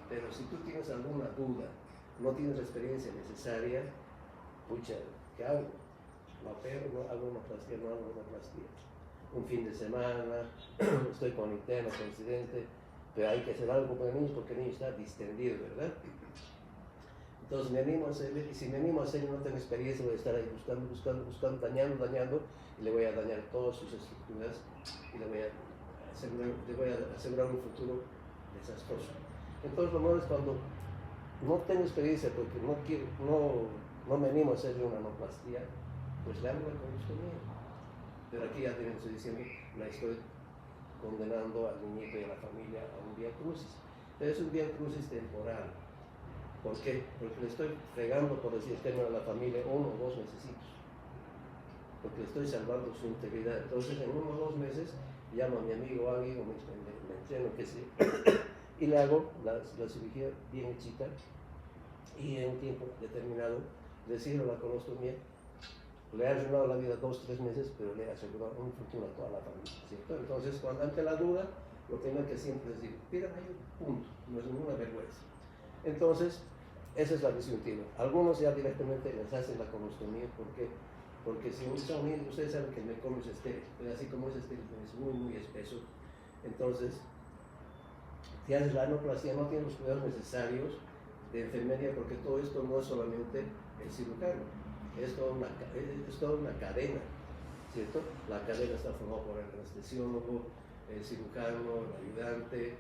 Pero si tú tienes alguna duda, no tienes la experiencia necesaria, pucha, ¿qué hago? No opero, no hago una plastía, no hago una plastía. Un fin de semana, estoy con interno, con incidente, pero hay que hacer algo con el niño porque el niño está distendido, ¿verdad? Entonces me animo a hacerle, y si me animo a hacerle, no tengo experiencia, voy a estar ahí buscando, dañando, y le voy a dañar todas sus estructuras y le voy a asegurar un futuro desastroso. Entonces lo malo es cuando no tengo experiencia porque no me animo a hacerle una anoplastía, pues le hago la colostomía. Pero aquí ya te estoy diciendo, la estoy condenando al niñito y a la familia a un vía crucis. Pero es un vía crucis temporal. ¿Por qué? Porque le estoy fregando, por decir el término, a la familia 1 o 2 mesecitos. Porque le estoy salvando su integridad. Entonces, en 1 o 2 meses, llamo a mi amigo alguien, o me entreno, que sí, y le hago la cirugía bien hechita, y en un tiempo determinado, le sirvo la colostomía. Le ha arruinado la vida 2 o 3 meses, pero le ha asegurado un futuro a toda la familia, ¿cierto? Entonces, cuando ante la duda, lo primero que siempre es decir, pídame ayuda, punto, no es ninguna vergüenza. Entonces, esa es la disyuntiva. Algunos ya directamente les hacen la colostomía, porque si son niños, ustedes saben que el meconio es estéril, pero así como es estéril, es muy, muy espeso. Entonces, si haces la anoplastia, no tienes los cuidados necesarios de enfermería, porque todo esto no es solamente el cirujano, es toda una cadena, ¿cierto? La cadena está formada por el anestesiólogo, el cirujano, el ayudante,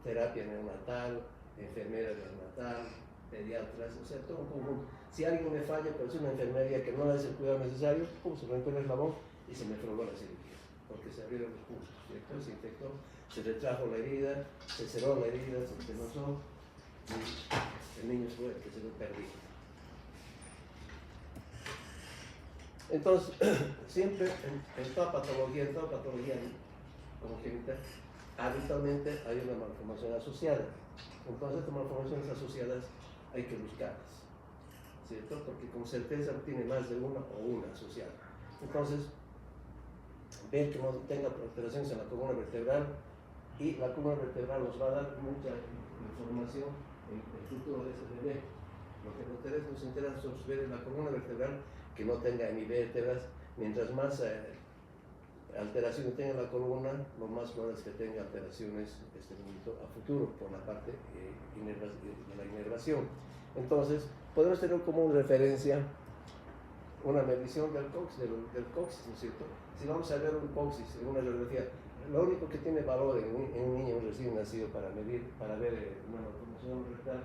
terapia neonatal, enfermera neonatal, pediatras, o sea, todo un conjunto. Si alguien me falla, pero es una enfermería que no le hace el cuidado necesario, se rompe el eslabón y se me fregó la cirugía, porque se abrieron los puntos, ¿cierto? Se infectó, se retrajo la herida, se cerró la herida, se entenosó, y el niño fue el que se lo perdió. Entonces, siempre en toda patología congénita, habitualmente hay una malformación asociada. Entonces, estas malformaciones asociadas hay que buscarlas, ¿cierto? Porque con certeza tiene más de una o una asociada. Entonces, ver que no tenga alteraciones en la columna vertebral, y la columna vertebral nos va a dar mucha información en el futuro de ese bebé. Lo que nos interesa es ver en la columna vertebral que no tenga hemivértebras. Mientras más alteraciones tenga la columna, lo más probable es que tenga alteraciones a futuro por la parte de la inervación. Entonces, podemos tener como referencia una medición del coxis, ¿no es cierto? Si vamos a ver un coxis en una radiografía, lo único que tiene valor en un niño recién nacido para ver una malformación rectal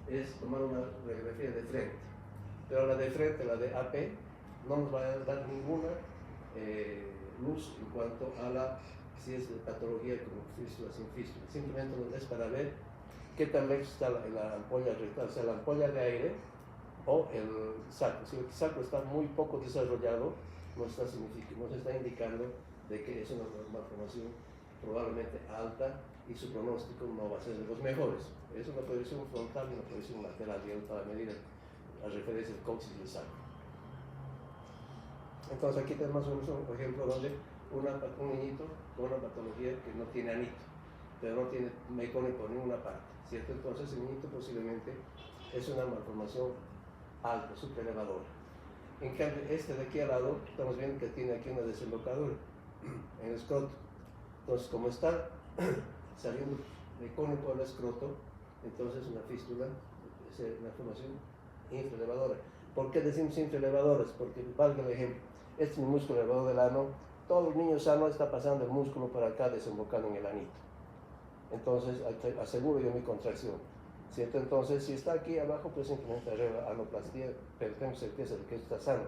es tomar una radiografía de frente. Pero la de frente, la de AP, no nos va a dar ninguna luz en cuanto a si es de patología como fístula sin fístula. Simplemente es para ver qué tan lejos está la ampolla rectal, o sea, la ampolla de aire o el sacro. Si el sacro está muy poco desarrollado, nos está indicando de que es una malformación probablemente alta y su pronóstico no va a ser de los mejores. Es una proyección frontal y una proyección lateral, digamos, para medir la referencia del coxis y el sacro. Entonces aquí tenemos un ejemplo donde un niñito con una patología que no tiene anito, pero no tiene meconio por ninguna parte, ¿cierto? Entonces el niñito posiblemente es una malformación alta, supraelevadora. En cambio, este de aquí al lado, estamos viendo que tiene aquí una desembocadura en el escroto. Entonces, como está saliendo meconio por el escroto, entonces una fístula es una formación infraelevadora. ¿Por qué decimos infraelevadoras? Porque, valga el ejemplo, este es mi músculo elevador del ano, todo el niño sano está pasando el músculo por acá desembocando en el anito. Entonces, aseguro yo mi contracción, ¿cierto? Entonces, si está aquí abajo, pues simplemente arregla anoplastía, pero tengo certeza de que está sano.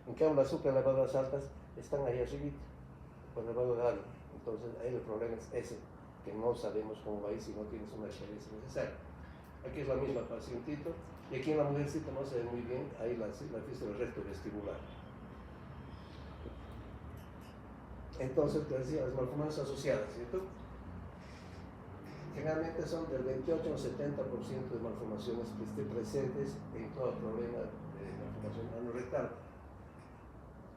En cambio, las supraelevadoras altas están ahí arriba, por el elevador del ano. Entonces, ahí el problema es ese, que no sabemos cómo va a ir si no tienes una experiencia necesaria. Aquí es la misma pacientito, y aquí en la mujercita no se ve muy bien, ahí la fístula recto vestibular. Entonces, te decía, las malformaciones asociadas, ¿cierto? Generalmente son del 28 al 70% de malformaciones que estén presentes en todo problema de malformación anorectal.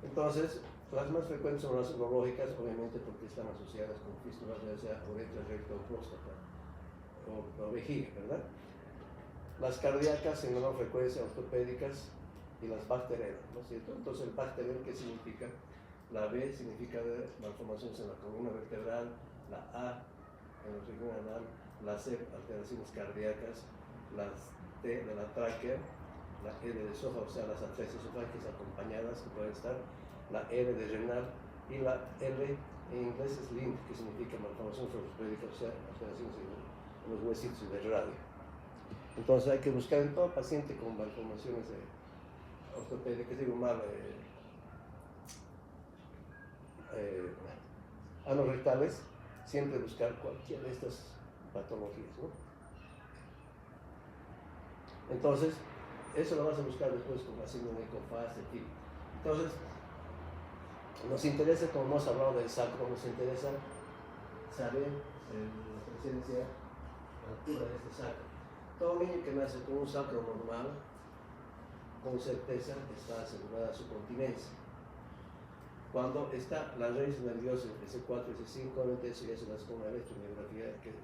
Entonces, las más frecuentes son las urológicas, obviamente porque están asociadas con fístulas, ya sea uretra, recto o próstata. o vejiga, ¿verdad? Las cardíacas en menor frecuencia, ortopédicas, y las bacterianas, ¿no es cierto? Entonces, el bacteriano, ¿qué significa? La B significa de malformaciones en la columna vertebral, la A en el riñón anal, la C, alteraciones cardíacas, las T de la tráquea, la E de esófago, o sea, las atresia esofágicas acompañadas que pueden estar, la R de renal, y la R en inglés es lymph, que significa malformaciones ortopédicas, o sea, alteraciones en los huesitos del radio. Entonces, hay que buscar en todo paciente con malformaciones ortopédicas, digo mal, anorrectales, siempre buscar cualquiera de estas patologías, ¿no? Entonces, eso lo vas a buscar después como haciendo un ecofaz, etc. Entonces, nos interesa, como hemos hablado del sacro, nos interesa saber la presencia, la altura de este sacro. Todo niño que nace con un sacro normal, con certeza está asegurada su continencia. Cuando está la raíz nerviosa, S4 y S5, obviamente eso ya se las con una electromiografía que el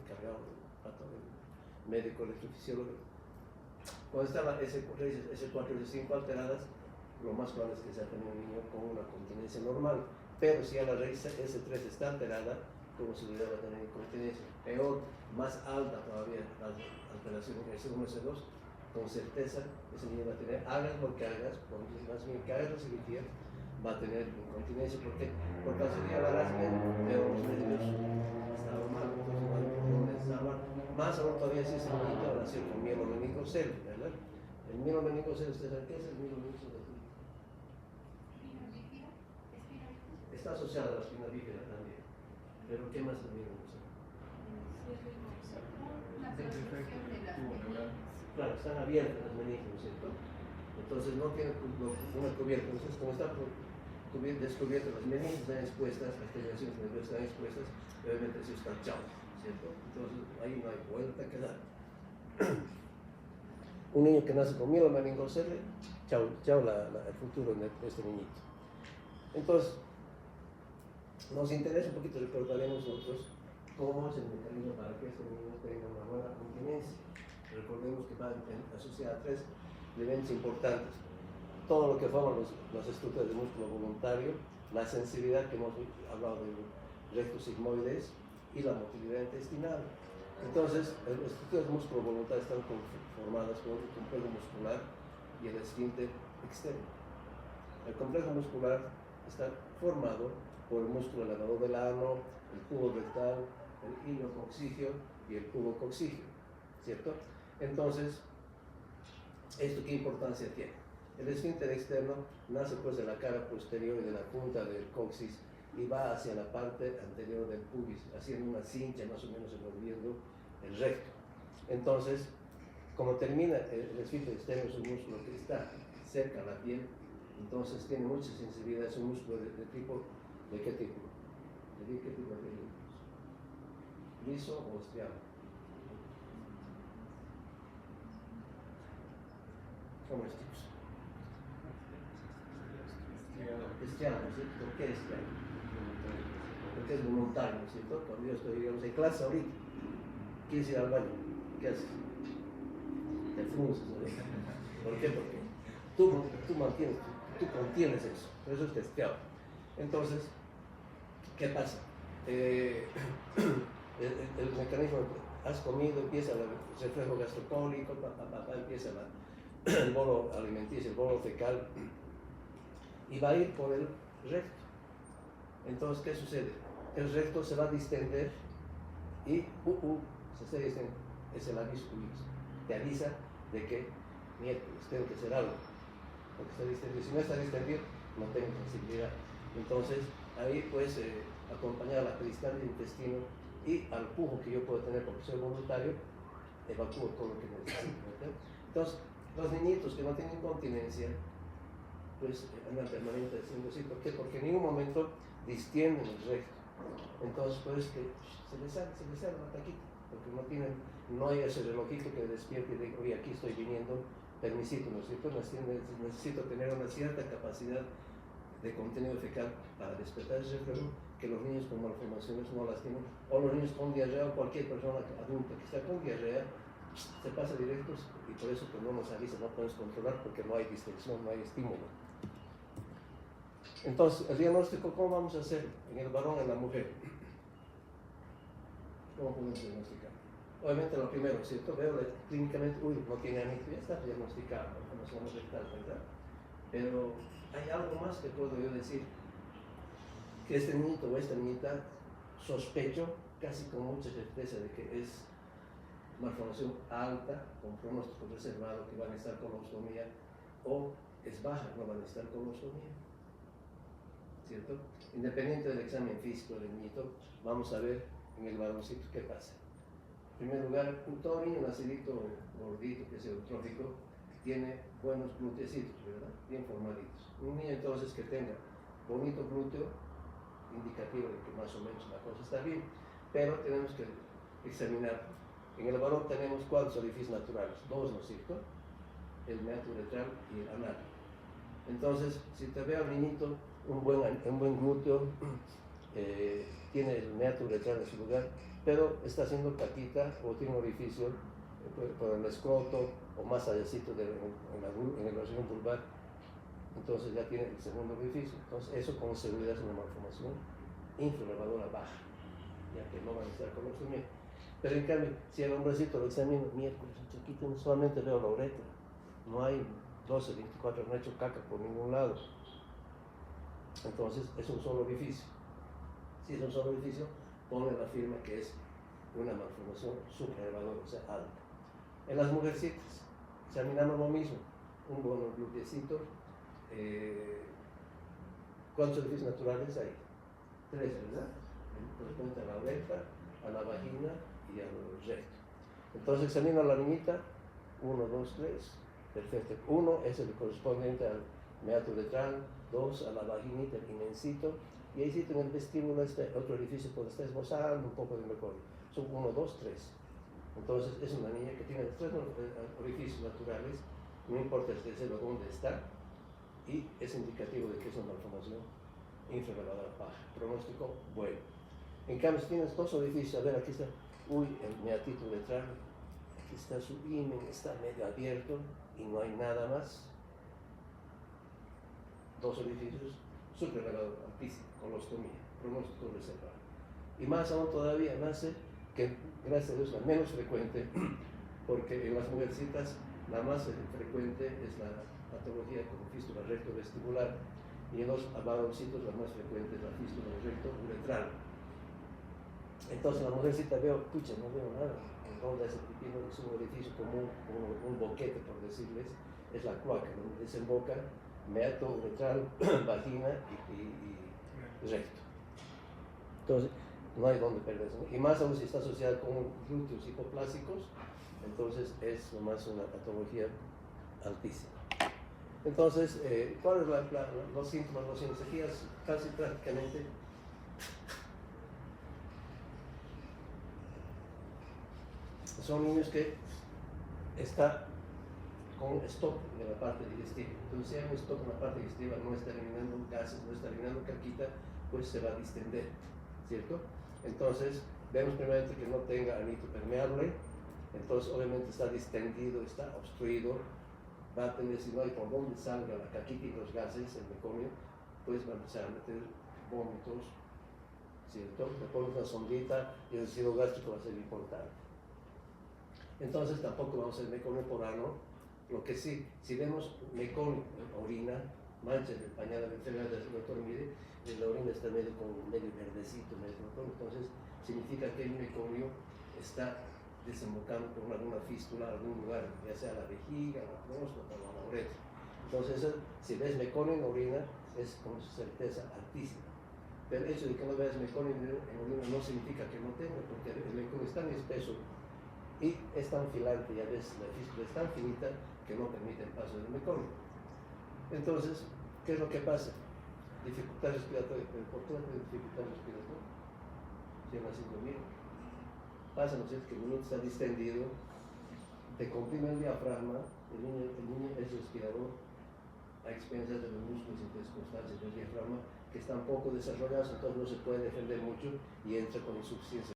encargado del médico electrofisiólogo. Cuando está la raíz S4 y S5 alteradas, lo más probable es que sea también un niño con una continencia normal. Pero si ya la raíz S3 está alterada, como se le va a tener incontinencia. Peor, más alta todavía la alteración en S1 y S2, con certeza ese niño va a tener, hagas lo que hagas, más bien que hagas la cirugía, va a tener incontinencia. ¿Por qué? Porque la cirugía la harás ver los nervios estaban mal, entonces no hay por dónde estaban. Más aún todavía si ese niñito va a nacer con mielomeningocele, ¿verdad? El mielomeningocele, ¿usted sabe qué es el mielomeningocele? Está asociado a la espina bífida también. Pero ¿qué más es el mielomeningocele? Claro, están abiertas las meninges, ¿no es cierto? Entonces no tiene una cubierta. Entonces, como están descubiertas las meninges, están expuestas, las terminaciones nerviosas están expuestas, obviamente eso está chao, ¿cierto? Entonces ahí no hay vuelta que dar. Un niño que nace con mielomeningocele, chao, chao el futuro de este niñito. Entonces, nos interesa un poquito, recordaremos nosotros cómo es el mecanismo para que este niño tenga una buena continencia. Recordemos que va asociada a tres elementos importantes: todo lo que forman las estructuras del músculo voluntario, la sensibilidad que hemos hablado del recto sigmoides y la motilidad intestinal. Entonces, las estructuras del músculo voluntario están formadas por el complejo muscular y el esfínter externo. El complejo muscular está formado por el músculo elevador del ano, el cubo rectal, el hilo coccigio y el cubo coccigio, ¿cierto? Entonces, ¿esto qué importancia tiene? El esfínter externo nace pues de la cara posterior y de la punta del coxis y va hacia la parte anterior del pubis, haciendo una cincha más o menos envolviendo el recto. Entonces, como termina el esfínter externo, es un músculo que está cerca a la piel, entonces tiene mucha sensibilidad, es un músculo de tipo, ¿de qué tipo? ¿De qué tipo de líquidos? ¿Liso o estriado? ¿Cómo es, chicos? Estriado, ¿no es cierto? ¿Por qué estriado? Porque es voluntario, ¿no es cierto? Cuando yo estoy, digamos, en clase ahorita, ¿quieres ir al baño? ¿Qué haces? Te frunces, ¿no? ¿Por qué? Porque tú contienes eso, por eso es testeado. Entonces, ¿qué pasa? El mecanismo, has comido, empieza el reflejo gastrocólico, empieza el bolo alimenticio, el bolo fecal, y va a ir por el recto. Entonces, ¿qué sucede? El recto se va a distender y se está distendiendo. Es el aviso, te avisa de que miércoles tengo que hacer algo, porque está distendido. Si no está distendido, no tengo sensibilidad. Entonces, ahí pues acompañar a la peristalsis del intestino y al pujo que yo puedo tener porque soy voluntario, evacúo todo lo que necesito, ¿verdad? Entonces, los niñitos que no tienen incontinencia, pues andan permanentemente haciendo así. ¿Por qué? Porque en ningún momento distienden el recto. Entonces, pues que se les sale la taquita, porque no hay ese relojito que despierte y diga, oye, aquí estoy viniendo, permisito, ¿no es cierto? Necesito tener una cierta capacidad de contenido fecal para despertar ese reflejo que los niños con malformaciones no las tienen, o los niños con diarrea, o cualquier persona adulta que está con diarrea, se pasa directo, y por eso que no nos avisa, no podemos controlar porque no hay distensión, no hay estímulo. Entonces, el diagnóstico, ¿cómo vamos a hacer en el varón, en la mujer? ¿Cómo podemos diagnosticar? Obviamente lo primero, ¿cierto? Veo clínicamente, no tiene anito, ya está diagnosticado, como somos rectal, ¿verdad? Pero hay algo más que puedo yo decir, que este niñito o esta niñita sospecho casi con mucha certeza de que es malformación alta, con pronóstico reservado, que va a necesitar colostomía, o es baja, no va a necesitar colostomía, ¿cierto? Independiente del examen físico del niñito, vamos a ver en el varoncito qué pasa. En primer lugar, todo niño nacidito gordito, que es eutrófico, tiene buenos glúteos, ¿verdad? Bien formaditos. Un niño entonces que tenga bonito glúteo, indicativo de que más o menos la cosa está bien, pero tenemos que examinar. En el varón tenemos cuántos orificios naturales, dos, ¿no es cierto? El meato uretral y el anal. Entonces, si te veo al niñito, un buen glúteo, tiene el meato uretral en su lugar, pero está haciendo caquita o tiene un orificio por el escroto o más allácito en el región vulvar, entonces ya tiene el segundo orificio. Entonces, eso con seguridad es una malformación infralevadora baja, ya que no va a necesitar colostomía. Pero en cambio, si el hombrecito lo examino miércoles, chiquito, solamente veo la uretra, no hay 12, 24, no ha hecho caca por ningún lado. Entonces, es un solo orificio. Si es un solo orificio, pone la firma que es una malformación supraelevadora, o sea, alta. En las mujercitas, examinamos lo mismo, un buen glúteecito. ¿Cuántos orificios naturales hay? 3, ¿verdad? Corresponde a la uretra, a la vagina y al recto. Entonces examino a la niñita, 1, 2, 3, perfecto. 1 es el correspondiente al meato uretral, 2 a la vaginita, el inmensito, y ahí en el vestíbulo este otro orificio donde está esbozando un poco de meconio. Son 1, 2, 3. Entonces es una niña que tiene 3 orificios naturales, no importa el tercero dónde está, y es indicativo de que es una malformación infralevadora baja. Pronóstico bueno. En cambio, si tienes 2 orificios, a ver, aquí está, el meatito uretral, aquí está su himen, está medio abierto y no hay nada más. 2 orificios, supralevador altísimo, colostomía, pronóstico reservado. Y más aún todavía nace, que gracias a Dios la menos frecuente, porque en las mujercitas la más frecuente es la patología como fístula rectovestibular, y en los varoncitos la más frecuente es la fístula recto uretral. Entonces la mujercita veo, no veo nada, donde ese pipino es un orificio común, un boquete por decirles, es la cloaca, donde desemboca meato uretral, vagina y recto. Entonces no hay donde perderse, y más aún si está asociada con glúteos hipoplásicos, entonces es nomás una patología altísima. Entonces, ¿cuáles son los síntomas? Los síntomas casi prácticamente son niños que están con stop de la parte digestiva. Entonces, si hay un stop en la parte digestiva, no está eliminando gases, no está eliminando caquita, pues se va a distender, ¿cierto? Entonces, vemos primeramente que no tenga anito permeable, entonces obviamente está distendido, está obstruido, va a tener, si no hay por dónde salga la caquita y los gases, el meconio, pues va a empezar a meter vómitos, ¿cierto? Le pones una sondita y el ácido gástrico va a ser importante. Entonces tampoco vamos a hacer meconio por ano, lo que sí, si vemos meconio, orina, manchas del pañal de la enfermedad del doctor mide, la orina está medio verdecito, entonces significa que el meconio está desembocando por alguna fístula, algún lugar, ya sea la vejiga, la próstata o la uretra. Entonces, si ves meconio en orina, es con certeza altísima. Pero el hecho de que no veas meconio en orina no significa que no tenga, porque el meconio es tan espeso y es tan filante, ya ves, la fístula es tan finita que no permite el paso del meconio. Entonces, ¿qué es lo que pasa? Dificultad respiratoria. ¿Por qué no dificultad respiratoria? Si no nacido bien. Pasa, ¿no es cierto?, que el niño está distendido, te comprime el diafragma, el niño es respirador a expensas de los músculos intercostales del diafragma, que que están poco desarrollados, entonces no se puede defender mucho y entra con insuficiencia